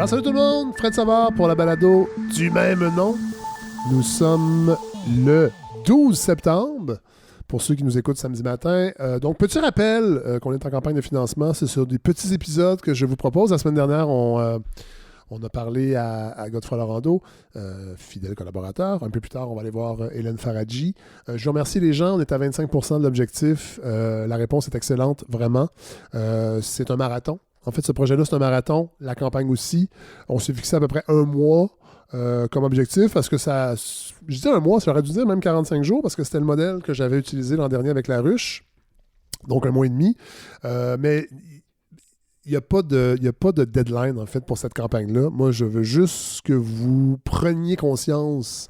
Salut tout le monde, Fred Savard pour la balado du même nom. Nous sommes le 12 septembre, pour ceux qui nous écoutent samedi matin. Donc, petit rappel qu'on est en campagne de financement, c'est sur des petits épisodes que je vous propose. La semaine dernière, on a parlé à Godefroy Lorando, fidèle collaborateur. Un peu plus tard, on va aller voir Hélène Faradji. Je remercie les gens, on est à 25% de l'objectif. La réponse est excellente, vraiment. C'est un marathon. En fait, ce projet-là, c'est un marathon. La campagne aussi. On s'est fixé à peu près un mois comme objectif parce que ça... Je dis un mois, ça aurait dû dire même 45 jours parce que c'était le modèle que j'avais utilisé l'an dernier avec la ruche. Donc, un mois et demi. Mais il n'y a pas de deadline, en fait, pour cette campagne-là. Moi, je veux juste que vous preniez conscience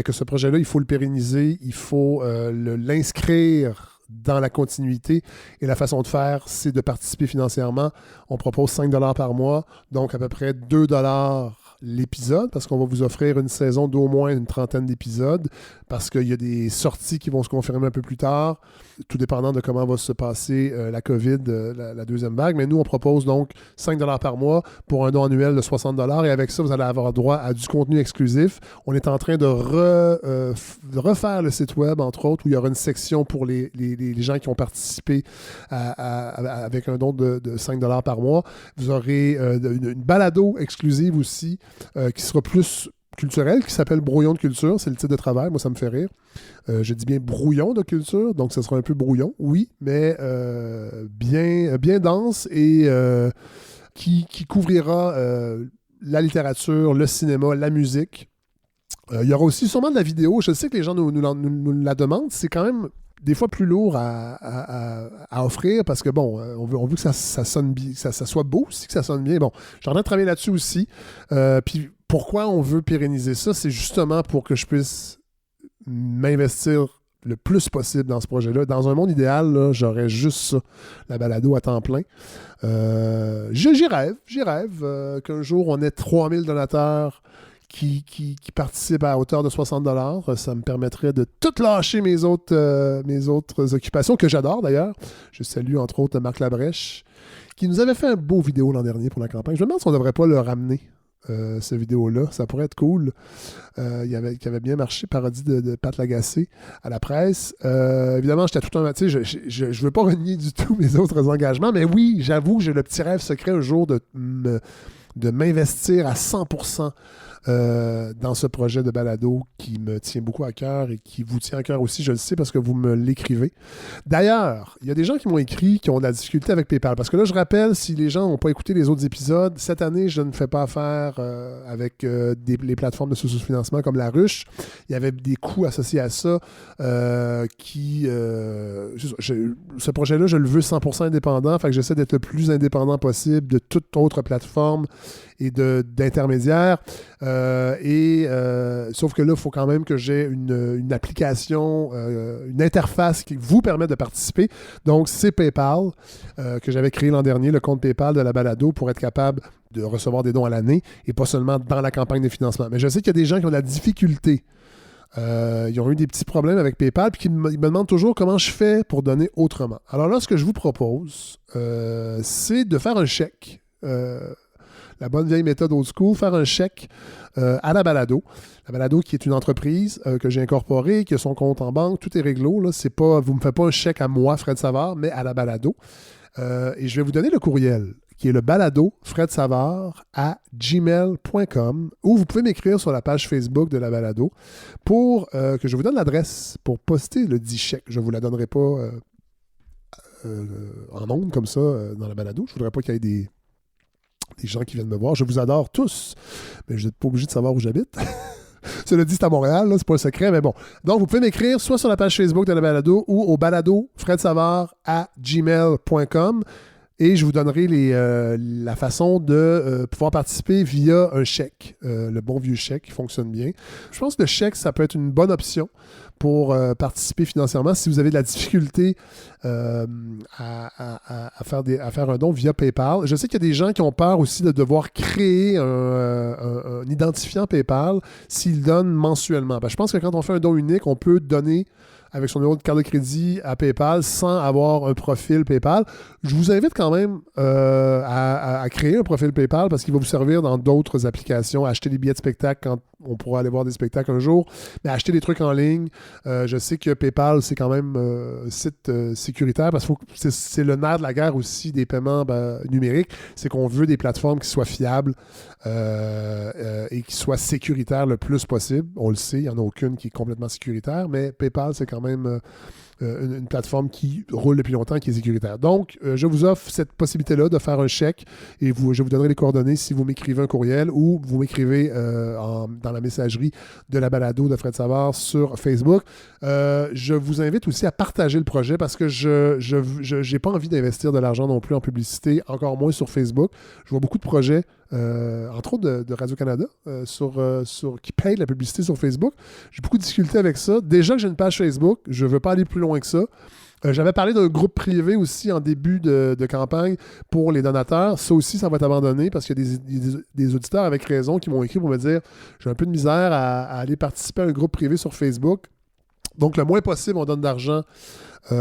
que ce projet-là, il faut le pérenniser, il faut l'inscrire dans la continuité. Et la façon de faire, c'est de participer financièrement. On propose 5 $ par mois, donc à peu près 2 $ l'épisode, parce qu'on va vous offrir une saison d'au moins une trentaine d'épisodes, parce qu'il y a des sorties qui vont se confirmer un peu plus tard, tout dépendant de comment va se passer la COVID, la deuxième vague. Mais nous, on propose donc 5 $ par mois pour un don annuel de 60 $. Et avec ça, vous allez avoir droit à du contenu exclusif. On est en train de refaire le site web, entre autres, où il y aura une section pour les gens qui ont participé avec un don de 5 $ par mois. Vous aurez une balado exclusive aussi, qui sera plus culturelle, qui s'appelle Brouillon de culture. C'est le titre de travail. Moi, ça me fait rire. Je dis bien brouillon de culture, donc ce sera un peu brouillon, oui, mais bien dense et qui couvrira la littérature, le cinéma, la musique. Il y aura aussi sûrement de la vidéo. Je sais que les gens nous la demandent. C'est quand même des fois plus lourd à offrir parce que, bon, on veut que ça sonne bien, que ça soit beau aussi, que ça sonne bien. Bon, j'ai en train de travailler là-dessus aussi. Puis pourquoi on veut pérenniser ça? C'est justement pour que je puisse m'investir le plus possible dans ce projet-là. Dans un monde idéal, là, j'aurais juste ça, la balado à temps plein. J'y rêve qu'un jour, on ait 3000 donateurs qui participent à hauteur de 60 $. Ça me permettrait de tout lâcher mes autres occupations, que j'adore d'ailleurs. Je salue entre autres Marc Labrèche, qui nous avait fait un beau vidéo l'an dernier pour la campagne. Je me demande si on ne devrait pas le ramener, cette vidéo-là. Ça pourrait être cool. Qui avait bien marché, parodie de Pat Lagacé à la presse. Évidemment, j'étais tout un... Tu sais, je ne veux pas renier du tout mes autres engagements, mais oui, j'avoue, j'ai le petit rêve secret un jour de m'investir à 100% dans ce projet de balado qui me tient beaucoup à cœur et qui vous tient à cœur aussi, je le sais, parce que vous me l'écrivez. D'ailleurs, il y a des gens qui m'ont écrit qui ont de la difficulté avec PayPal. Parce que là, je rappelle, si les gens n'ont pas écouté les autres épisodes, cette année, je ne fais pas affaire avec les plateformes de sous-financement comme La Ruche. Il y avait des coûts associés à ça ce projet-là, je le veux 100% indépendant. Fait que j'essaie d'être le plus indépendant possible de toute autre plateforme et d'intermédiaires. Sauf que là, il faut quand même que j'ai une application, une interface qui vous permet de participer. Donc, c'est PayPal que j'avais créé l'an dernier, le compte PayPal de la balado, pour être capable de recevoir des dons à l'année et pas seulement dans la campagne de financement. Mais je sais qu'il y a des gens qui ont de la difficulté. Ils ont eu des petits problèmes avec PayPal puis qui me demandent toujours comment je fais pour donner autrement. Alors là, ce que je vous propose, c'est de faire un chèque. La bonne vieille méthode old school, faire un chèque à la balado. La balado qui est une entreprise que j'ai incorporée, qui a son compte en banque, tout est réglo. Là. C'est pas, vous ne me faites pas un chèque à moi, Fred Savard, mais à la balado. Et je vais vous donner le courriel, qui est le balado fredsavard@gmail.com, où vous pouvez m'écrire sur la page Facebook de la balado pour que je vous donne l'adresse pour poster le dit chèque. Je ne vous la donnerai pas en ondes comme ça dans la balado. Je ne voudrais pas qu'il y ait des gens qui viennent me voir. Je vous adore tous, mais vous n'êtes pas obligé de savoir où j'habite. Cela dit, c'est à Montréal, là, c'est pas un secret, mais bon. Donc, vous pouvez m'écrire soit sur la page Facebook de la balado ou au balado fredsavard@gmail.com et je vous donnerai la façon de pouvoir participer via un chèque. Le bon vieux chèque qui fonctionne bien. Je pense que le chèque, ça peut être une bonne option pour participer financièrement si vous avez de la difficulté à faire un don via PayPal. Je sais qu'il y a des gens qui ont peur aussi de devoir créer un identifiant PayPal s'ils donnent mensuellement. Je pense que quand on fait un don unique, on peut donner avec son numéro de carte de crédit à PayPal sans avoir un profil PayPal. Je vous invite quand même à créer un profil PayPal parce qu'il va vous servir dans d'autres applications, à acheter des billets de spectacle quand on pourra aller voir des spectacles un jour, mais acheter des trucs en ligne. Je sais que PayPal, c'est quand même un site sécuritaire parce que c'est le nerf de la guerre aussi des paiements numériques. C'est qu'on veut des plateformes qui soient fiables et qui soient sécuritaires le plus possible. On le sait, il n'y en a aucune qui est complètement sécuritaire, mais PayPal, c'est quand même une plateforme qui roule depuis longtemps, qui est sécuritaire. Donc, je vous offre cette possibilité-là de faire un chèque et je vous donnerai les coordonnées si vous m'écrivez un courriel ou vous m'écrivez dans la messagerie de la balado de Fred Savard sur Facebook. Je vous invite aussi à partager le projet parce que je n'ai pas envie d'investir de l'argent non plus en publicité, encore moins sur Facebook. Je vois beaucoup de projets entre autres de Radio-Canada, qui payent la publicité sur Facebook. J'ai beaucoup de difficultés avec ça. Déjà que j'ai une page Facebook, je ne veux pas aller plus loin que ça. J'avais parlé d'un groupe privé aussi en début de campagne pour les donateurs. Ça aussi, ça va être abandonné parce qu'il y a des auditeurs avec raison qui m'ont écrit pour me dire j'ai un peu de misère à aller participer à un groupe privé sur Facebook. Donc, le moins possible, on donne d'argent aux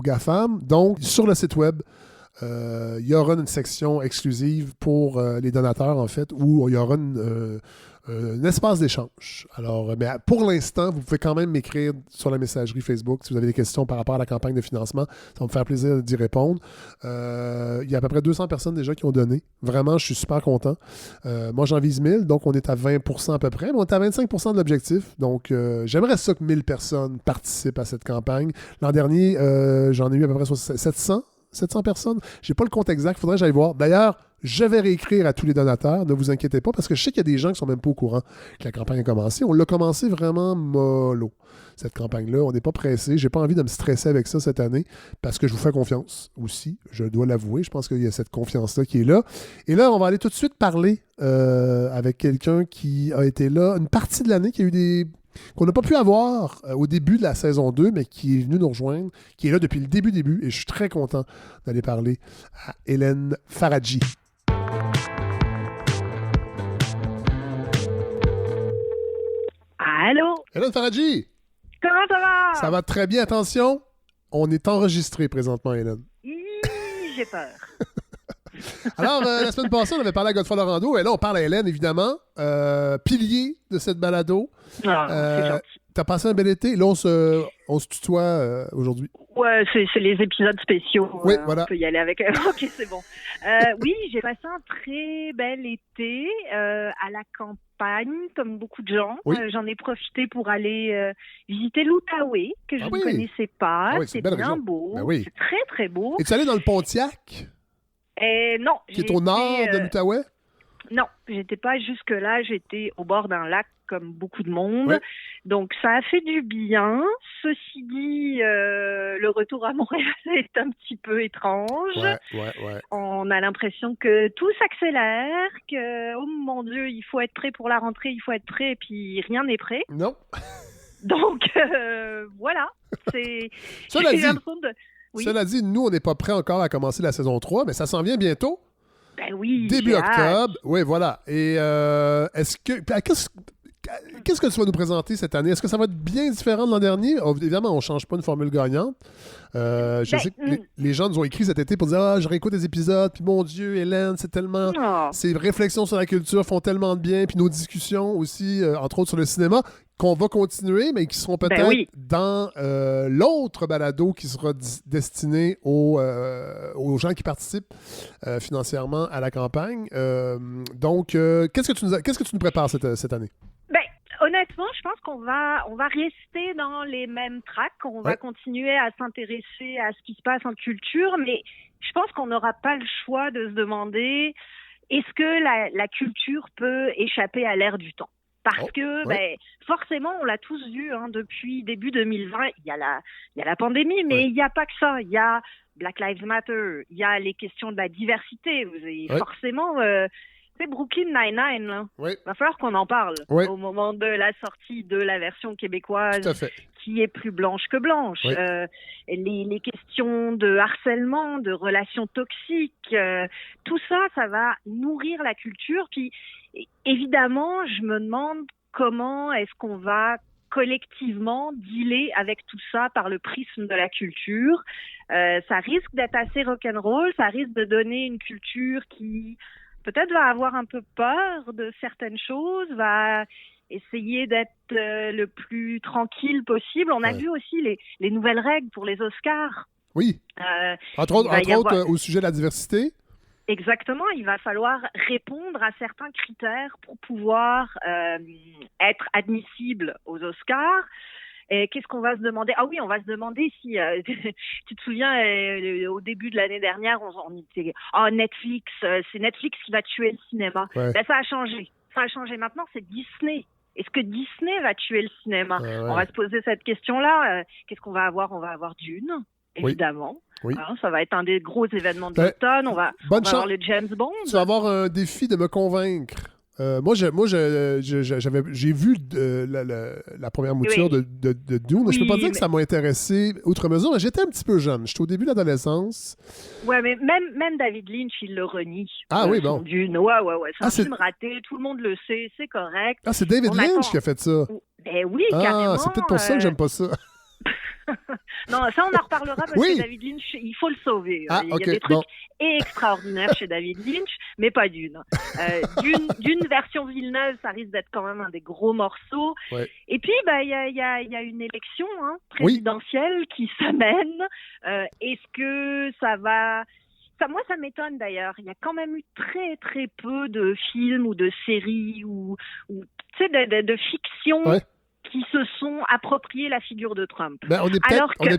GAFAM. Donc, sur le site web, il y aura une section exclusive pour les donateurs, en fait, où il y aura un espace d'échange. Alors, mais pour l'instant, vous pouvez quand même m'écrire sur la messagerie Facebook si vous avez des questions par rapport à la campagne de financement. Ça va me faire plaisir d'y répondre. Il y a à peu près 200 personnes déjà qui ont donné. Vraiment, je suis super content. Moi, j'en vise 1000, donc on est à 20% à peu près, mais on est à 25% de l'objectif. Donc, j'aimerais ça que 1000 personnes participent à cette campagne. L'an dernier, j'en ai eu à peu près 700 personnes. Je n'ai pas le compte exact, il faudrait que j'aille voir. D'ailleurs, je vais réécrire à tous les donateurs, ne vous inquiétez pas, parce que je sais qu'il y a des gens qui ne sont même pas au courant que la campagne a commencé. On l'a commencé vraiment mollo, cette campagne-là. On n'est pas pressé. Je n'ai pas envie de me stresser avec ça cette année, parce que je vous fais confiance aussi. Je dois l'avouer. Je pense qu'il y a cette confiance-là qui est là. Et là, on va aller tout de suite parler avec quelqu'un qui a été là une partie de l'année, qui a eu qu'on n'a pas pu avoir au début de la saison 2, mais qui est venu nous rejoindre, qui est là depuis le début, et je suis très content d'aller parler à Hélène Faradji. Allô? Hélène Faradji! Comment ça va? Ça va très bien, attention, on est enregistré présentement, Hélène. J'ai peur. Alors, la semaine passée, on avait parlé à Godefroy Lorando, et là, on parle à Hélène, évidemment, pilier de cette balado. C'est gentil. T'as passé un bel été. Là, on se tutoie aujourd'hui. Ouais, c'est les épisodes spéciaux. Oui, voilà. On peut y aller avec... Ok, c'est bon. Oui, j'ai passé un très bel été à la campagne, comme beaucoup de gens. Oui. J'en ai profité pour aller visiter l'Outaouais, que je ne connaissais pas. C'est bien région. Beau. Ben oui. C'est très, très beau. Es-tu allé dans le Pontiac? Non. Qui est au nord de l'Outaouais? Non, j'étais pas jusque-là. J'étais au bord d'un lac comme beaucoup de monde. Ouais. Donc, ça a fait du bien. Ceci dit, le retour à Montréal est un petit peu étrange. Ouais. On a l'impression que tout s'accélère, que, oh mon Dieu, il faut être prêt pour la rentrée, il faut être prêt, et puis rien n'est prêt. Non. Donc, voilà. Cela dit, nous, on n'est pas prêts encore à commencer la saison 3, mais ça s'en vient bientôt. Ben oui. Début octobre. Oui, voilà. Et qu'est-ce que tu vas nous présenter cette année? Est-ce que ça va être bien différent de l'an dernier? Évidemment, on ne change pas une formule gagnante. Je sais que les gens nous ont écrit cet été pour dire « je réécoute des épisodes, puis mon Dieu, Hélène, c'est tellement... Ces réflexions sur la culture font tellement de bien, puis nos discussions aussi, entre autres sur le cinéma, qu'on va continuer, mais qui seront peut-être dans l'autre balado qui sera destiné aux gens qui participent financièrement à la campagne. Donc, qu'est-ce que tu nous prépares cette année? Honnêtement, je pense qu'on va rester dans les mêmes tracks. On va continuer à s'intéresser à ce qui se passe en culture, mais je pense qu'on n'aura pas le choix de se demander est-ce que la culture peut échapper à l'ère du temps? Parce que forcément, on l'a tous vu depuis début 2020. Il y a la pandémie, mais il n'y a pas que ça. Il y a Black Lives Matter, il y a les questions de la diversité. Forcément... c'est Brooklyn Nine-Nine, là. Il va falloir qu'on en parle au moment de la sortie de la version québécoise qui est plus blanche que blanche. Les questions de harcèlement, de relations toxiques, tout ça, ça va nourrir la culture. Puis, évidemment, je me demande comment est-ce qu'on va collectivement dealer avec tout ça par le prisme de la culture. Ça risque d'être assez rock'n'roll, ça risque de donner une culture qui peut-être va avoir un peu peur de certaines choses, va essayer d'être le plus tranquille possible. On a vu aussi les nouvelles règles pour les Oscars. Oui. Entre autres, au sujet de la diversité. Exactement. Il va falloir répondre à certains critères pour pouvoir être admissible aux Oscars. Et qu'est-ce qu'on va se demander? Ah oui, on va se demander si... tu te souviens, au début de l'année dernière, on était... Oh, Netflix, c'est Netflix qui va tuer le cinéma. Ouais. Ben, ça a changé. Ça a changé. Maintenant, c'est Disney. Est-ce que Disney va tuer le cinéma? On va se poser cette question-là. Qu'est-ce qu'on va avoir? On va avoir Dune, évidemment. Oui. Alors, ça va être un des gros événements de l'automne. On va avoir le James Bond. Tu vas avoir un défi de me convaincre. Moi, j'ai vu la première mouture de Dune. Oui, je peux pas dire que ça m'a intéressé outre mesure, mais j'étais un petit peu jeune. J'étais au début de l'adolescence. Ouais, mais même David Lynch, il le renie. Ah oui, bon. Dune. Ouais. C'est un film raté. Tout le monde le sait. C'est correct. Ah, c'est David Lynch qui a fait ça. Ben oui, carrément. C'est peut-être pour ça que j'aime pas ça. Non, ça, on en reparera parce que David Lynch, il faut le sauver. Il y a des trucs extraordinaires chez David Lynch, mais pas Dune. Dune version Villeneuve, ça risque d'être quand même un des gros morceaux. Ouais. Et puis, il y a une élection présidentielle qui s'amène. Est-ce que ça va... Moi, ça m'étonne d'ailleurs. Il y a quand même eu très, très peu de films ou de séries ou tu sais, de fiction... Ouais. qui se sont appropriés la figure de Trump. Ben, on est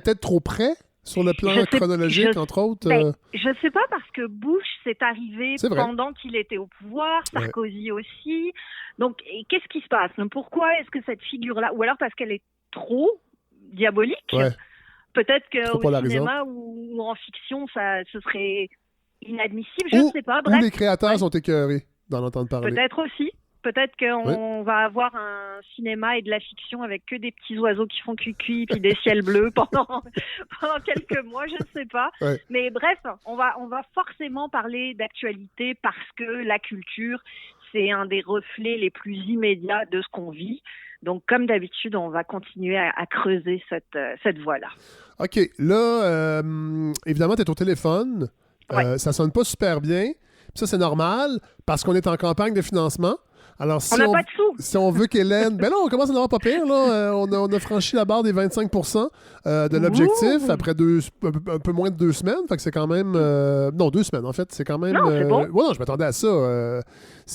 peut-être trop près sur le plan chronologique, entre autres. Je ne sais pas, parce que Bush, c'est arrivé pendant qu'il était au pouvoir, Sarkozy aussi. Donc, qu'est-ce qui se passe? Pourquoi est-ce que cette figure-là... Ou alors parce qu'elle est trop diabolique? Peut-être qu'au cinéma ou en fiction, ce serait inadmissible, je ne sais pas. Bref. Ou les créateurs sont écœurés d'en entendre parler. Peut-être aussi. Peut-être qu'on va avoir un cinéma et de la fiction avec que des petits oiseaux qui font cuicui puis des ciels bleus pendant quelques mois, je ne sais pas. Ouais. Mais bref, on va forcément parler d'actualité parce que la culture, c'est un des reflets les plus immédiats de ce qu'on vit. Donc, comme d'habitude, on va continuer à creuser cette voie-là. OK. Là, évidemment, tu es au téléphone. Ça sonne pas super bien. Ça, c'est normal parce qu'on est en campagne de financement. Alors, on n'a pas de sous. Si on veut qu'Hélène... Ben là, on commence à en avoir pas pire. Là. On a franchi la barre des 25% de l'objectif après un peu moins de 2 semaines. Fait que c'est quand même... non, 2 semaines, en fait. C'est quand même... Non, c'est bon. Ouais, non, je m'attendais à ça.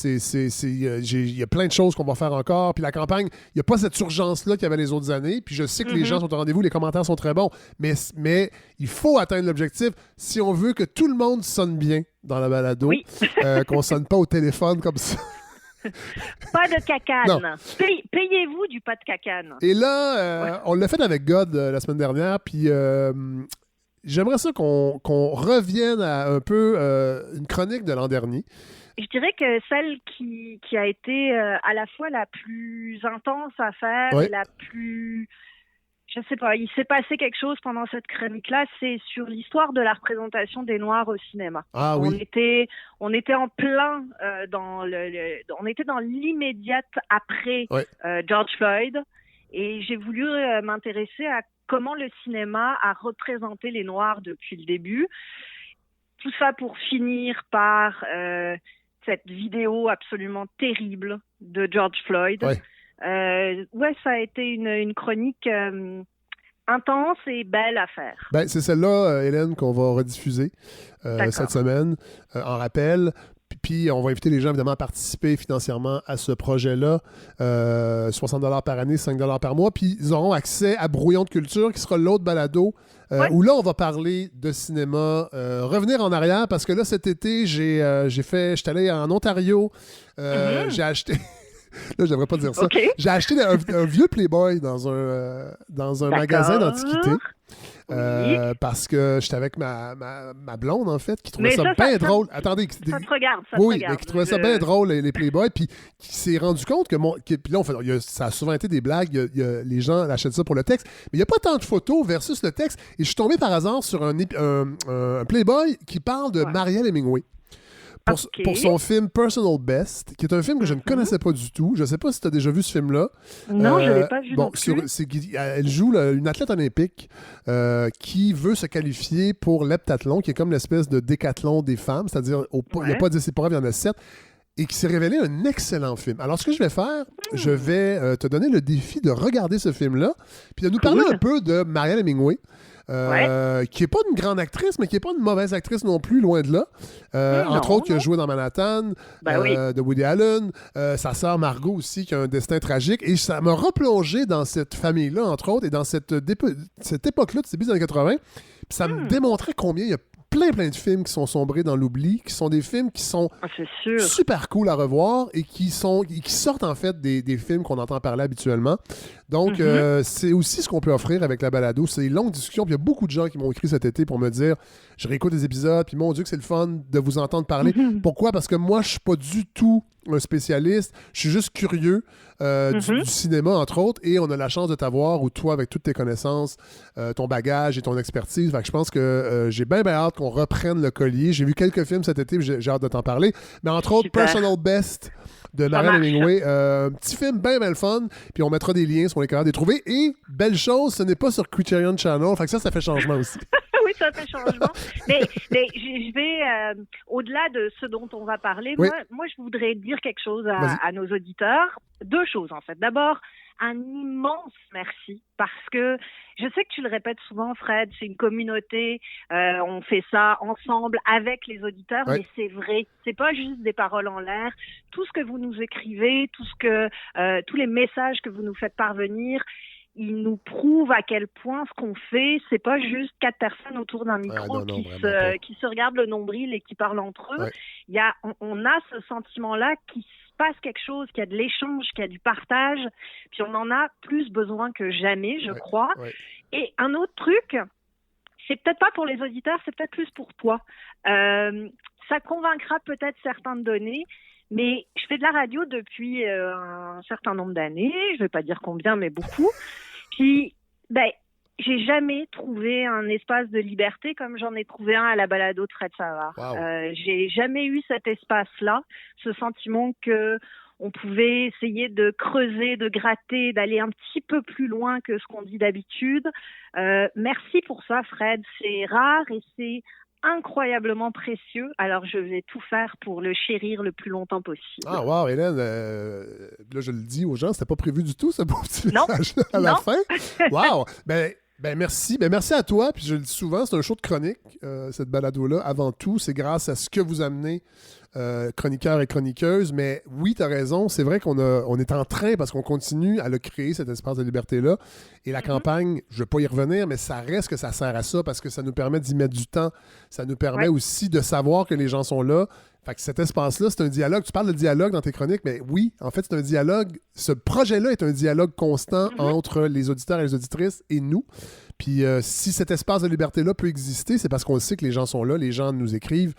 Il y a plein de choses qu'on va faire encore. Puis la campagne, il n'y a pas cette urgence-là qu'il y avait les autres années. Puis je sais que les gens sont au rendez-vous, les commentaires sont très bons. Mais il faut atteindre l'objectif si on veut que tout le monde sonne bien dans la balado. Oui. Qu'on ne sonne pas au téléphone comme ça. Pas de cacane. Payez-vous du pas de cacane. Et là, on l'a fait avec God la semaine dernière, puis j'aimerais ça qu'on revienne à un peu une chronique de l'an dernier. Je dirais que celle qui a été à la fois la plus intense à faire et la plus... Je sais pas, il s'est passé quelque chose pendant cette chronique-là, c'est sur l'histoire de la représentation des Noirs au cinéma. Ah oui. On était en plein on était dans l'immédiate après George Floyd, et j'ai voulu m'intéresser à comment le cinéma a représenté les Noirs depuis le début. Tout ça pour finir par cette vidéo absolument terrible de George Floyd. Ça a été une chronique intense et belle à faire. Ben, c'est celle-là, Hélène, qu'on va rediffuser cette semaine, en rappel. Puis on va inviter les gens, évidemment, à participer financièrement à ce projet-là. 60$ par année, 5$ par mois. Puis ils auront accès à Brouillon de culture, qui sera l'autre balado, où là, on va parler de cinéma. Revenir en arrière, parce que là, cet été, j'étais allé en Ontario. J'ai acheté... Là, je devrais pas dire ça. Okay. J'ai acheté un vieux Playboy dans un magasin d'antiquité. Parce que j'étais avec ma blonde, en fait, qui trouvait ça bien drôle. Attendez. Ça te regarde, qui trouvait ça bien drôle, les Playboys, puis qui s'est rendu compte que puis là, ça a souvent été des blagues, les gens achètent ça pour le texte, mais il n'y a pas tant de photos versus le texte. Et je suis tombé par hasard sur un Playboy qui parle de Marielle Hemingway. pour son film Personal Best, qui est un film que je ne connaissais pas du tout. Je ne sais pas si tu as déjà vu ce film-là. Non, je ne l'ai pas vu non plus. Elle joue une athlète olympique qui veut se qualifier pour l'heptathlon, qui est comme l'espèce de décathlon des femmes, c'est-à-dire il n'y a pas 10 épreuves, il y en a 7, et qui s'est révélé un excellent film. Alors, ce que je vais faire, je vais te donner le défi de regarder ce film-là, puis de nous parler un peu de Marianne Hemingway, qui n'est pas une grande actrice, mais qui n'est pas une mauvaise actrice non plus, loin de là. Entre autres, qui a joué dans Manhattan, de Woody Allen, sa sœur Margot aussi, qui a un destin tragique, et ça m'a replongé dans cette famille-là, entre autres, et dans cette époque-là, du début des années 80, puis ça me démontrait combien il y a plein de films qui sont sombrés dans l'oubli, qui sont des films qui sont super cool à revoir et qui sortent en fait des films qu'on entend parler habituellement. Donc, c'est aussi ce qu'on peut offrir avec la balado. C'est une longue discussion. Puis il y a beaucoup de gens qui m'ont écrit cet été pour me dire « Je réécoute des épisodes, puis mon Dieu que c'est le fun de vous entendre parler. Pourquoi? Parce que moi, je suis pas du tout un spécialiste. Je suis juste curieux du cinéma, entre autres, et on a la chance de t'avoir, ou toi, avec toutes tes connaissances, ton bagage et ton expertise. Fait que je pense que j'ai bien hâte qu'on reprenne le collier. J'ai vu quelques films cet été, j'ai hâte de t'en parler. Mais entre autres, Personal Best de Marianne Hemingway. Un petit film bien le fun. Puis on mettra des liens si on est capable de les trouver. Et, belle chose, ce n'est pas sur Criterion Channel. Fait que ça fait changement aussi. Oui, ça fait changement. mais je vais, au-delà de ce dont on va parler, moi, je voudrais dire quelque chose à nos auditeurs. Deux choses, en fait. D'abord, un immense merci, parce que je sais que tu le répètes souvent, Fred, c'est une communauté, on fait ça ensemble avec les auditeurs, mais c'est vrai, c'est pas juste des paroles en l'air. Tout ce que vous nous écrivez, tous les messages que vous nous faites parvenir, ils nous prouvent à quel point ce qu'on fait, c'est pas juste 4 personnes autour d'un micro qui se regardent le nombril et qui parlent entre eux. On a ce sentiment-là qui passe quelque chose, qu'il y a de l'échange, qu'il y a du partage, puis on en a plus besoin que jamais, je crois. Et un autre truc, c'est peut-être pas pour les auditeurs, c'est peut-être plus pour toi. Ça convaincra peut-être certains de donner, mais je fais de la radio depuis un certain nombre d'années, je vais pas dire combien, mais beaucoup. Puis, j'ai jamais trouvé un espace de liberté comme j'en ai trouvé un à la balado de Fred Savard. Wow. J'ai jamais eu cet espace-là, ce sentiment que on pouvait essayer de creuser, de gratter, d'aller un petit peu plus loin que ce qu'on dit d'habitude. Merci pour ça, Fred. C'est rare et c'est incroyablement précieux. Alors, je vais tout faire pour le chérir le plus longtemps possible. Ah, wow, Hélène, là, je le dis aux gens, c'était pas prévu du tout, ce beau petit message à la fin. Wow! Merci. Merci à toi. Puis je le dis souvent, c'est un show de chronique, cette balado-là. Avant tout, c'est grâce à ce que vous amenez, chroniqueurs et chroniqueuses. Mais oui, tu as raison. C'est vrai on est en train, parce qu'on continue à le créer, cet espace de liberté-là. Et la campagne, je ne vais pas y revenir, mais ça reste que ça sert à ça, parce que ça nous permet d'y mettre du temps. Ça nous permet aussi de savoir que les gens sont là. Fait que cet espace-là, c'est un dialogue. Tu parles de dialogue dans tes chroniques, mais oui, en fait, c'est un dialogue. Ce projet-là est un dialogue constant entre les auditeurs et les auditrices et nous. Puis si cet espace de liberté-là peut exister, c'est parce qu'on sait que les gens sont là, les gens nous écrivent.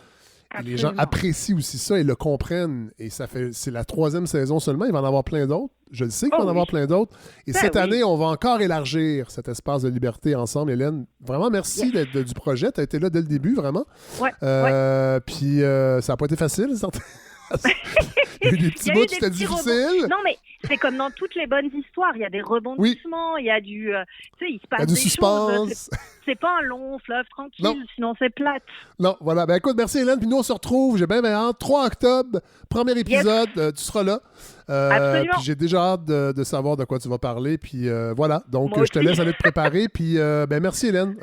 Et les gens apprécient aussi ça et le comprennent. Et c'est la 3e saison seulement. Il va en avoir plein d'autres. Je le sais qu'il va en avoir plein d'autres. Et cette année, on va encore élargir cet espace de liberté ensemble. Hélène, vraiment merci d'être du projet. Tu as été là dès le début, vraiment. Puis ça n'a pas été facile, certain. Il y a eu des petits bouts, c'était difficile. Non, mais c'est comme dans toutes les bonnes histoires. Il y a des rebondissements, il y a du... tu sais, il se passe des suspense. Choses. C'est pas un long fleuve tranquille, sinon c'est plate. Non, voilà. Ben écoute, merci Hélène. Puis nous, on se retrouve, j'ai bien hâte. 3 octobre, premier épisode, tu seras là. Absolument. Puis j'ai déjà hâte de savoir de quoi tu vas parler. Puis voilà. Donc, je te laisse aller te préparer. Puis merci Hélène.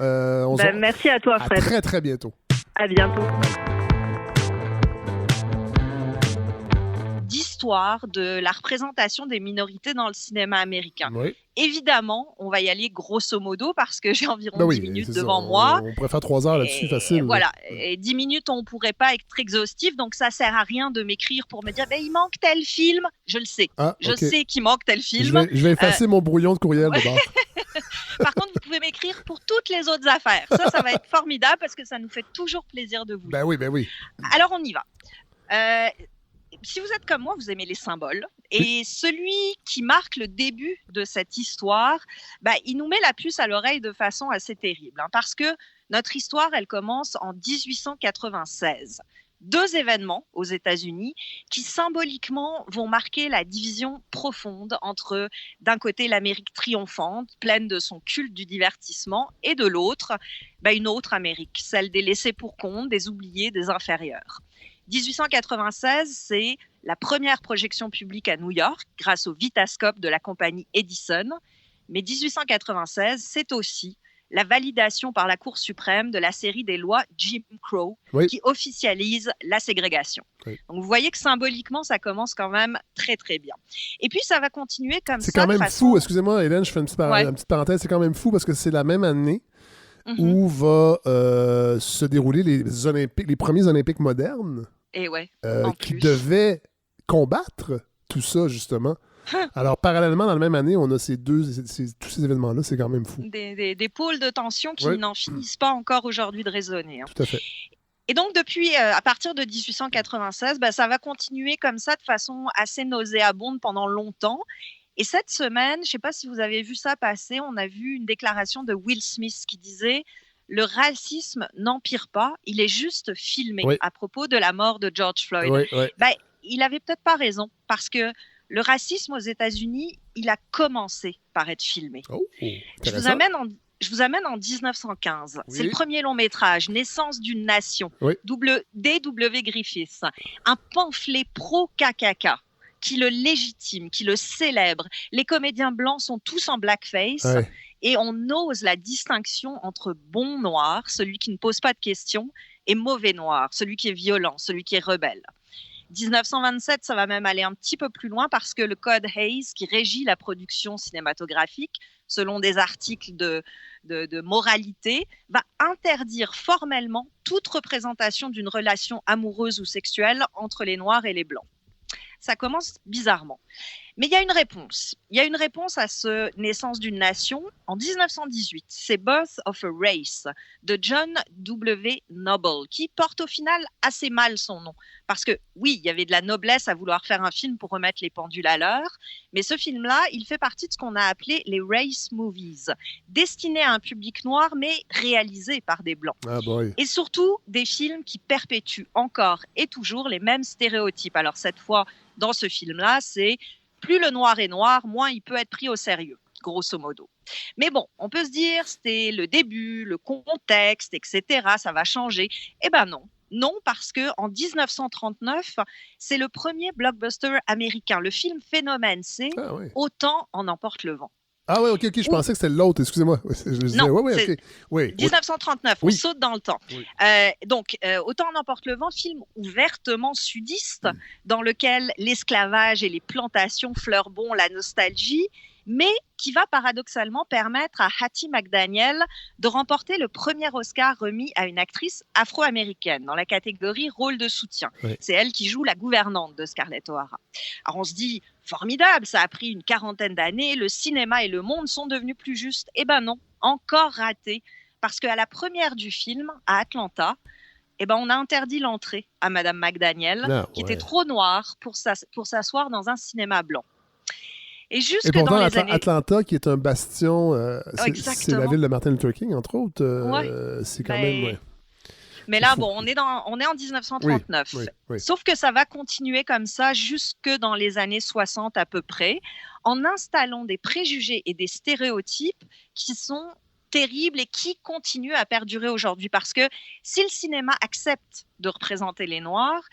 Merci à toi, Fred. À très, très bientôt. À bientôt. D'histoire de la représentation des minorités dans le cinéma américain. Évidemment, on va y aller grosso modo parce que j'ai environ 10 minutes devant moi. On pourrait faire 3 heures là-dessus, facile. Voilà. Et 10 minutes, on ne pourrait pas être exhaustif, donc ça ne sert à rien de m'écrire pour me dire il manque tel film. Je le sais. Je sais qu'il manque tel film. Je vais effacer mon brouillon de courriel de bord. Par contre, vous pouvez m'écrire pour toutes les autres affaires. Ça va être formidable parce que ça nous fait toujours plaisir de vous lire. Ben oui. Alors, on y va. Si vous êtes comme moi, vous aimez les symboles. Et celui qui marque le début de cette histoire, il nous met la puce à l'oreille de façon assez terrible. Parce que notre histoire, elle commence en 1896. 2 événements aux États-Unis qui symboliquement vont marquer la division profonde entre, d'un côté, l'Amérique triomphante, pleine de son culte du divertissement, et de l'autre, une autre Amérique, celle des laissés pour compte, des oubliés, des inférieurs. 1896, c'est la première projection publique à New York grâce au Vitascope de la compagnie Edison. Mais 1896, c'est aussi la validation par la Cour suprême de la série des lois Jim Crow qui officialise la ségrégation. Oui. Donc vous voyez que symboliquement, ça commence quand même très très bien. Et puis ça va continuer comme ça. C'est quand même fou, excusez-moi Hélène, je fais une petite parenthèse, c'est quand même fou parce que c'est la même année où va se dérouler les premiers Olympiques modernes qui devaient combattre tout ça justement. Alors, parallèlement, dans la même année, on a tous ces événements-là, c'est quand même fou. Des pôles de tension qui n'en finissent pas encore aujourd'hui de résonner. Tout à fait. Et donc, depuis, à partir de 1896, ça va continuer comme ça de façon assez nauséabonde pendant longtemps. Et cette semaine, je ne sais pas si vous avez vu ça passer, on a vu une déclaration de Will Smith qui disait « Le racisme n'empire pas, il est juste filmé » à propos de la mort de George Floyd. Il n'avait peut-être pas raison, parce que le racisme aux États-Unis, il a commencé par être filmé. Je vous amène en 1915. C'est le premier long métrage, Naissance d'une nation, D.W. Griffiths. Un pamphlet pro-KKK qui le légitime, qui le célèbre. Les comédiens blancs sont tous en blackface et on ose la distinction entre bon noir, celui qui ne pose pas de questions, et mauvais noir, celui qui est violent, celui qui est rebelle. 1927, ça va même aller un petit peu plus loin parce que le code Hays, qui régit la production cinématographique, selon des articles de moralité, va interdire formellement toute représentation d'une relation amoureuse ou sexuelle entre les Noirs et les Blancs. Ça commence bizarrement. Mais il y a une réponse. Il y a une réponse à ce Naissance d'une nation. En 1918, c'est Birth of a Race de John W. Noble, qui porte au final assez mal son nom. Parce que oui, il y avait de la noblesse à vouloir faire un film pour remettre les pendules à l'heure, mais ce film-là, il fait partie de ce qu'on a appelé les race movies, destinés à un public noir, mais réalisés par des Blancs. Et surtout, des films qui perpétuent encore et toujours les mêmes stéréotypes. Alors cette fois, dans ce film-là, c'est plus le noir est noir, moins il peut être pris au sérieux, grosso modo. Mais bon, on peut se dire, c'était le début, le contexte, etc., ça va changer. Eh ben non. Non, parce qu'en 1939, c'est le premier blockbuster américain. Le film phénomène, c'est Autant en emporte le vent. Ah oui, ok, je pensais que c'était l'autre, excusez-moi. Non, c'est 1939, on saute dans le temps. Donc, Autant en emporte le vent, film ouvertement sudiste, dans lequel l'esclavage et les plantations fleurent bon la nostalgie, mais qui va paradoxalement permettre à Hattie McDaniel de remporter le premier Oscar remis à une actrice afro-américaine dans la catégorie rôle de soutien. C'est elle qui joue la gouvernante de Scarlett O'Hara. Alors on se dit, formidable, ça a pris une 40aine d'années, le cinéma et le monde sont devenus plus justes. Eh ben non, encore raté, parce qu'à la première du film, à Atlanta, on a interdit l'entrée à Madame McDaniel, qui était trop noire pour s'asseoir dans un cinéma blanc. Et pourtant, Atlanta, qui est un bastion, c'est la ville de Martin Luther King, entre autres. C'est quand même... Mais là, on est en 1939. Sauf que ça va continuer comme ça jusque dans les années 60 à peu près, en installant des préjugés et des stéréotypes qui sont terribles et qui continuent à perdurer aujourd'hui. Parce que si le cinéma accepte de représenter les Noirs,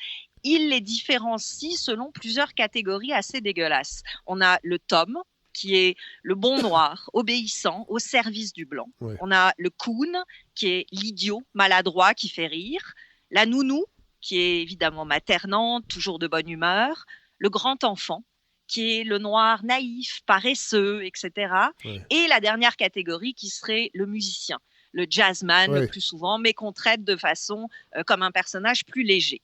il les différencie selon plusieurs catégories assez dégueulasses. On a le Tom, qui est le bon noir, obéissant, au service du blanc. On a le Coon, qui est l'idiot, maladroit, qui fait rire. La nounou, qui est évidemment maternante, toujours de bonne humeur. Le grand enfant, qui est le noir naïf, paresseux, etc. Et la dernière catégorie, qui serait le musicien, le jazzman le plus souvent, mais qu'on traite de façon comme un personnage plus léger.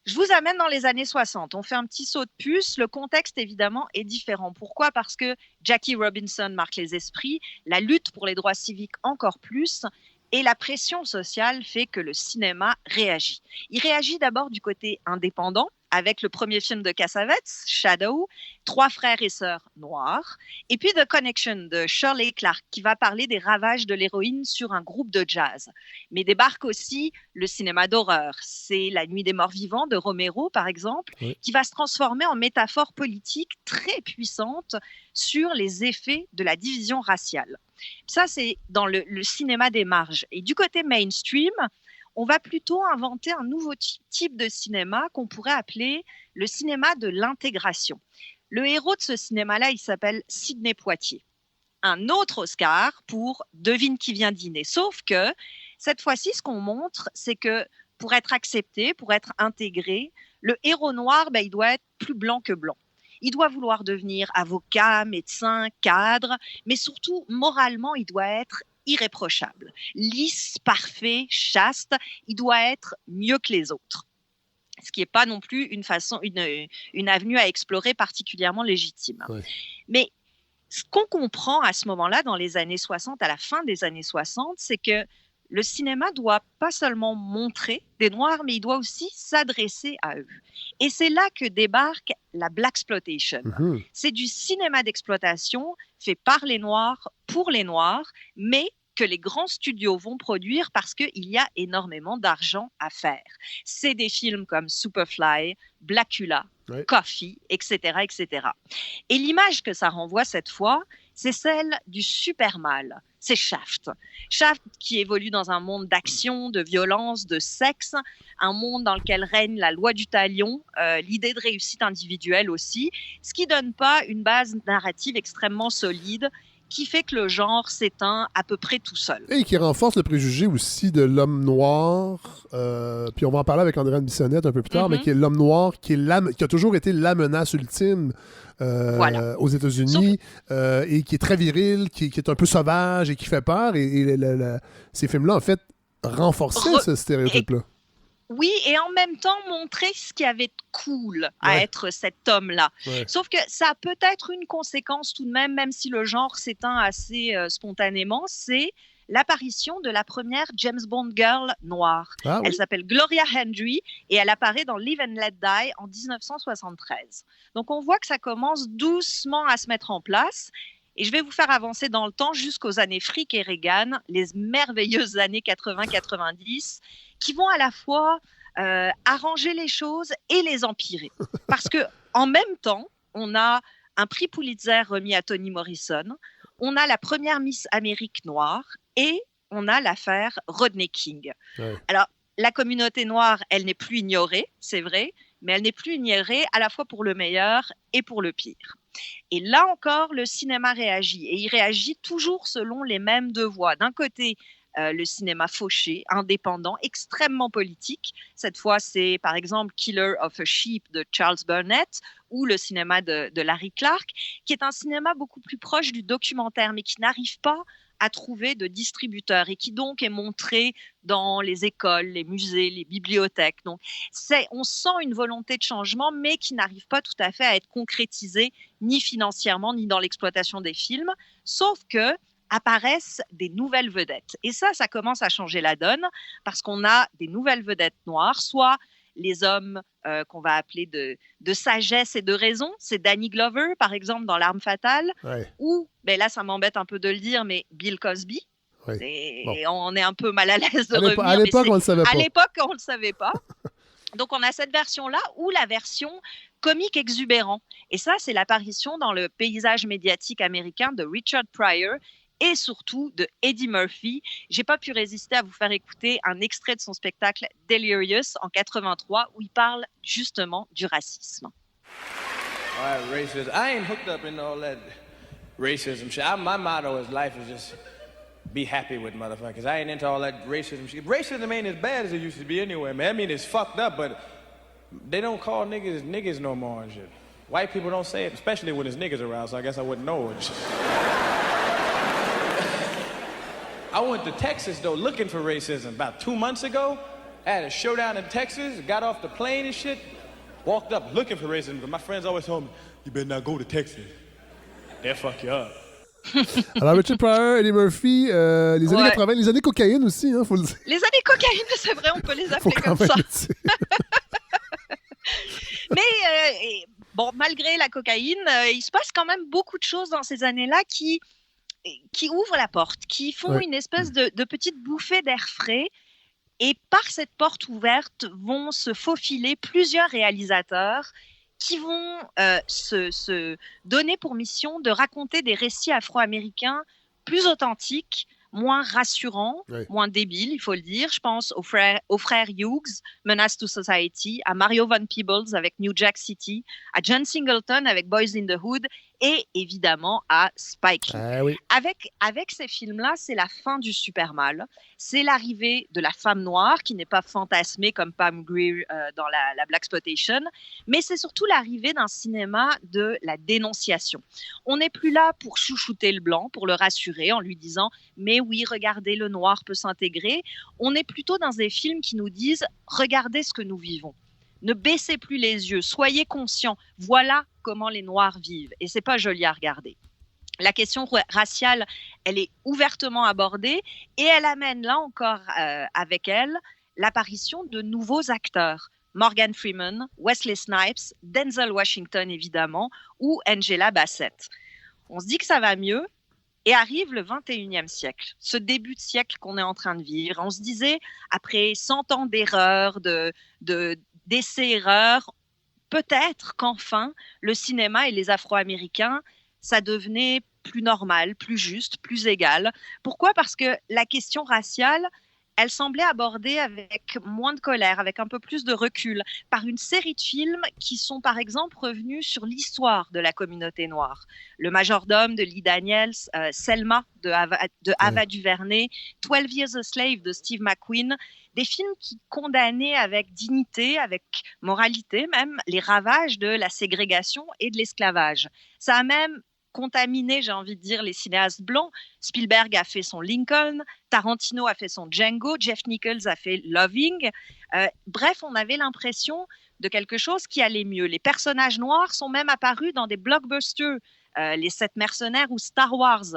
Je vous amène dans les années 60. On fait un petit saut de puce. Le contexte, évidemment, est différent. Pourquoi ? Parce que Jackie Robinson marque les esprits, la lutte pour les droits civiques encore plus, et la pression sociale fait que le cinéma réagit. Il réagit d'abord du côté indépendant, avec le premier film de Cassavetes, Shadow, 3 frères et sœurs noirs, et puis The Connection de Shirley Clarke, qui va parler des ravages de l'héroïne sur un groupe de jazz. Mais débarque aussi le cinéma d'horreur. C'est La Nuit des Morts Vivants de Romero, par exemple, qui va se transformer en métaphore politique très puissante sur les effets de la division raciale. Ça, c'est dans le cinéma des marges. Et du côté mainstream, on va plutôt inventer un nouveau type de cinéma qu'on pourrait appeler le cinéma de l'intégration. Le héros de ce cinéma-là, il s'appelle Sidney Poitier. Un autre Oscar pour Devine qui vient dîner. Sauf que cette fois-ci, ce qu'on montre, c'est que pour être accepté, pour être intégré, le héros noir, il doit être plus blanc que blanc. Il doit vouloir devenir avocat, médecin, cadre, mais surtout, moralement, il doit être irréprochable, lisse, parfait, chaste. Il doit être mieux que les autres. Ce qui n'est pas non plus une avenue à explorer particulièrement légitime. Ouais. Mais ce qu'on comprend à ce moment-là, dans les années 60, à la fin des années 60, c'est que le cinéma doit pas seulement montrer des Noirs, mais il doit aussi s'adresser à eux. Et c'est là que débarque la Blaxploitation. Mm-hmm. C'est du cinéma d'exploitation fait par les Noirs, pour les Noirs, mais que les grands studios vont produire parce qu'il y a énormément d'argent à faire. C'est des films comme Superfly, Blackula, Coffee, etc., etc. Et l'image que ça renvoie cette fois, c'est celle du super mal. C'est Shaft. Shaft qui évolue dans un monde d'action, de violence, de sexe, un monde dans lequel règne la loi du talion, l'idée de réussite individuelle aussi, ce qui ne donne pas une base narrative extrêmement solide qui fait que le genre s'éteint à peu près tout seul. Et qui renforce le préjugé aussi de l'homme noir, puis on va en parler avec Andréane Bissonnette un peu plus tard, mais qui est l'homme noir, qui a toujours été la menace ultime aux États-Unis, et qui est très viril, qui est un peu sauvage et qui fait peur. Et ces films-là, en fait, renforçaient ce stéréotype-là. Oui, et en même temps, montrer ce qu'il y avait de cool à être cet homme-là. Ouais. Sauf que ça a peut-être une conséquence tout de même si le genre s'éteint assez spontanément, c'est l'apparition de la première James Bond girl noire. Elle s'appelle Gloria Hendry et elle apparaît dans Live and Let Die en 1973. Donc on voit que ça commence doucement à se mettre en place. Et je vais vous faire avancer dans le temps jusqu'aux années Frick et Reagan, les merveilleuses années 80-90, qui vont à la fois arranger les choses et les empirer. Parce qu'en même temps, on a un prix Pulitzer remis à Toni Morrison, on a la première Miss Amérique noire et on a l'affaire Rodney King. Ouais. Alors, la communauté noire, elle n'est plus ignorée, c'est vrai, mais elle n'est plus ignorée à la fois pour le meilleur et pour le pire. Et là encore, le cinéma réagit. Et il réagit toujours selon les mêmes deux voies. D'un côté, le cinéma fauché, indépendant, extrêmement politique. Cette fois, c'est par exemple Killer of a Sheep de Charles Burnett ou le cinéma de Larry Clark, qui est un cinéma beaucoup plus proche du documentaire, mais qui n'arrive pas à trouver de distributeurs et qui donc est montré dans les écoles, les musées, les bibliothèques. Donc, on sent une volonté de changement, mais qui n'arrive pas tout à fait à être concrétisée ni financièrement, ni dans l'exploitation des films, sauf que apparaissent des nouvelles vedettes. Et ça commence à changer la donne parce qu'on a des nouvelles vedettes noires, soit les hommes qu'on va appeler de sagesse et de raison. C'est Danny Glover, par exemple, dans L'Arme fatale, ou, là, ça m'embête un peu de le dire, mais Bill Cosby. Et on est un peu mal à l'aise de revenir. À l'époque, on ne le savait pas. À l'époque, on ne le savait pas. Donc, on a cette version-là ou la version comique exubérant. Et ça, c'est l'apparition dans le paysage médiatique américain de Richard Pryor et surtout de Eddie Murphy. J'ai pas pu résister à vous faire écouter un extrait de son spectacle Delirious en 83 où il parle justement du racisme. All right, racism. I ain't hooked up in all that racism shit. My motto is life is just be happy with motherfuckers. I ain't into all that racism shit. Racism ain't as bad as it used to be anyway, man. I mean, it's fucked up, but they don't call niggas no more and shit. White people don't say it, especially when there's niggas around, so I guess I wouldn't know and shit. I went to Texas, though, looking for racism. About 2 months ago, I had a showdown in Texas, got off the plane and shit, walked up looking for racism, but my friends always told me, you better not go to Texas. They'll fuck you up. Alors, Richard Pryor, Eddie Murphy, les années 80, les années cocaïne aussi, faut le dire. Les années cocaïne, c'est vrai, on peut les appeler comme ça. Mais bon, malgré la cocaïne, il se passe quand même beaucoup de choses dans ces années-là qui ouvrent la porte, qui font une espèce de petite bouffée d'air frais. Et par cette porte ouverte vont se faufiler plusieurs réalisateurs qui vont se donner pour mission de raconter des récits afro-américains plus authentiques, moins rassurants, moins débiles, il faut le dire. Je pense aux frères Hughes, Menace to Society, à Mario Van Peebles avec New Jack City, à John Singleton avec Boys in the Hood et évidemment à Spike Lee. Avec ces films-là, c'est la fin du super mal. C'est l'arrivée de la femme noire qui n'est pas fantasmée comme Pam Grier dans la Blaxploitation, mais c'est surtout l'arrivée d'un cinéma de la dénonciation. On n'est plus là pour chouchouter le blanc, pour le rassurer en lui disant « mais oui, regardez, le noir peut s'intégrer ». On est plutôt dans des films qui nous disent « regardez ce que nous vivons ». Ne baissez plus les yeux, soyez conscients. Voilà comment les Noirs vivent. Et c'est pas joli à regarder. La question raciale, elle est ouvertement abordée et elle amène là encore avec elle l'apparition de nouveaux acteurs. Morgan Freeman, Wesley Snipes, Denzel Washington évidemment ou Angela Bassett. On se dit que ça va mieux et arrive le 21e siècle, ce début de siècle qu'on est en train de vivre. On se disait, après 100 ans d'erreurs, d'essais-erreurs, peut-être qu'enfin, le cinéma et les Afro-Américains, ça devenait plus normal, plus juste, plus égal. Pourquoi ? Parce que la question raciale, elle semblait abordée avec moins de colère, avec un peu plus de recul, par une série de films qui sont par exemple revenus sur l'histoire de la communauté noire. Le Majordome de Lee Daniels, Selma de Ava DuVernay, 12 Years a Slave de Steve McQueen, des films qui condamnaient avec dignité, avec moralité même, les ravages de la ségrégation et de l'esclavage. Ça a même contaminé, j'ai envie de dire, les cinéastes blancs. Spielberg a fait son Lincoln, Tarantino a fait son Django, Jeff Nichols a fait Loving. Bref, on avait l'impression de quelque chose qui allait mieux. Les personnages noirs sont même apparus dans des blockbusters, Les 7 mercenaires ou Star Wars.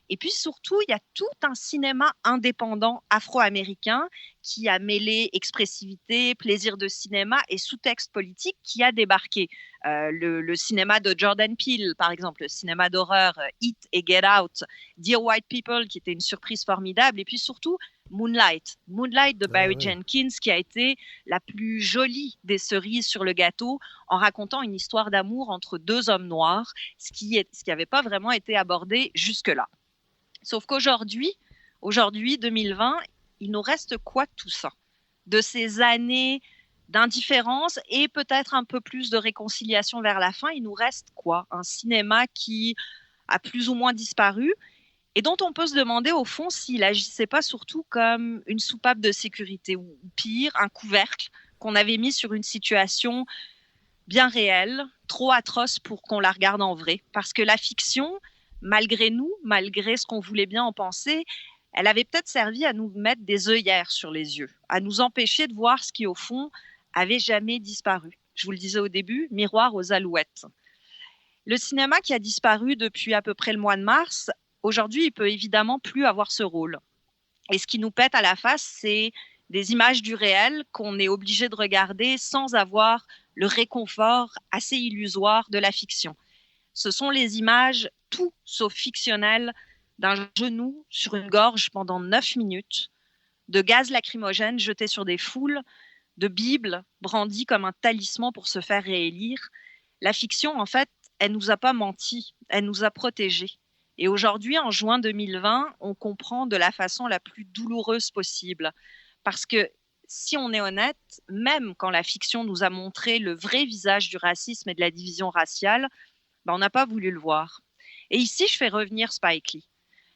Et puis surtout, il y a tout un cinéma indépendant afro-américain qui a mêlé expressivité, plaisir de cinéma et sous-texte politique qui a débarqué. Le cinéma de Jordan Peele, par exemple, le cinéma d'horreur It et Get Out, Dear White People, qui était une surprise formidable, et puis surtout Moonlight de Barry Jenkins, qui a été la plus jolie des cerises sur le gâteau en racontant une histoire d'amour entre deux hommes noirs, ce qui n'avait pas vraiment été abordé jusque-là. Sauf qu'aujourd'hui, 2020, il nous reste quoi de tout ça ? De ces années d'indifférence et peut-être un peu plus de réconciliation vers la fin, il nous reste quoi ? Un cinéma qui a plus ou moins disparu et dont on peut se demander au fond s'il n'agissait pas surtout comme une soupape de sécurité ou pire, un couvercle qu'on avait mis sur une situation bien réelle, trop atroce pour qu'on la regarde en vrai. Parce que la fiction, malgré nous, malgré ce qu'on voulait bien en penser, elle avait peut-être servi à nous mettre des œillères sur les yeux, à nous empêcher de voir ce qui, au fond, avait jamais disparu. Je vous le disais au début, miroir aux alouettes. Le cinéma qui a disparu depuis à peu près le mois de mars, aujourd'hui, il peut évidemment plus avoir ce rôle. Et ce qui nous pète à la face, c'est des images du réel qu'on est obligé de regarder sans avoir le réconfort assez illusoire de la fiction. Ce sont les images tout sauf fictionnelles d'un genou sur une gorge pendant 9 minutes, de gaz lacrymogène jeté sur des foules, de Bible brandie comme un talisman pour se faire réélire. La fiction, en fait, elle nous a pas menti, elle nous a protégés. Et aujourd'hui, en juin 2020, on comprend de la façon la plus douloureuse possible. Parce que si on est honnête, même quand la fiction nous a montré le vrai visage du racisme et de la division raciale, on n'a pas voulu le voir. Et ici, je fais revenir Spike Lee.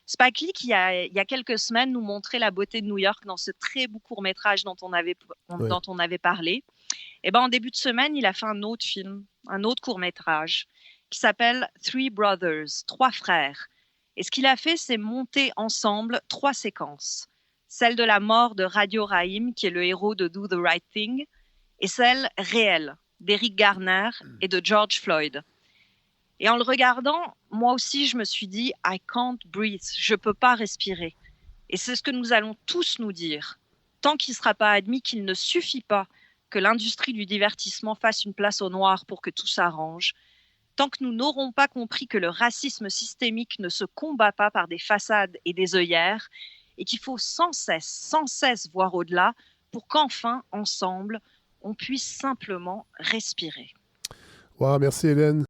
Spike Lee, qui il y a quelques semaines, nous montrait la beauté de New York dans ce très beau court-métrage dont on avait parlé. Et en début de semaine, il a fait un autre film, un autre court-métrage, qui s'appelle Three Brothers, 3 frères. Et ce qu'il a fait, c'est monter ensemble 3 séquences. Celle de la mort de Radio Raheem, qui est le héros de Do the Right Thing, et celle réelle d'Eric Garner et de George Floyd. Et en le regardant, moi aussi, je me suis dit « I can't breathe », je ne peux pas respirer. Et c'est ce que nous allons tous nous dire. Tant qu'il ne sera pas admis qu'il ne suffit pas que l'industrie du divertissement fasse une place au noir pour que tout s'arrange, tant que nous n'aurons pas compris que le racisme systémique ne se combat pas par des façades et des œillères, et qu'il faut sans cesse voir au-delà pour qu'enfin, ensemble, on puisse simplement respirer. Wow, merci Hélène.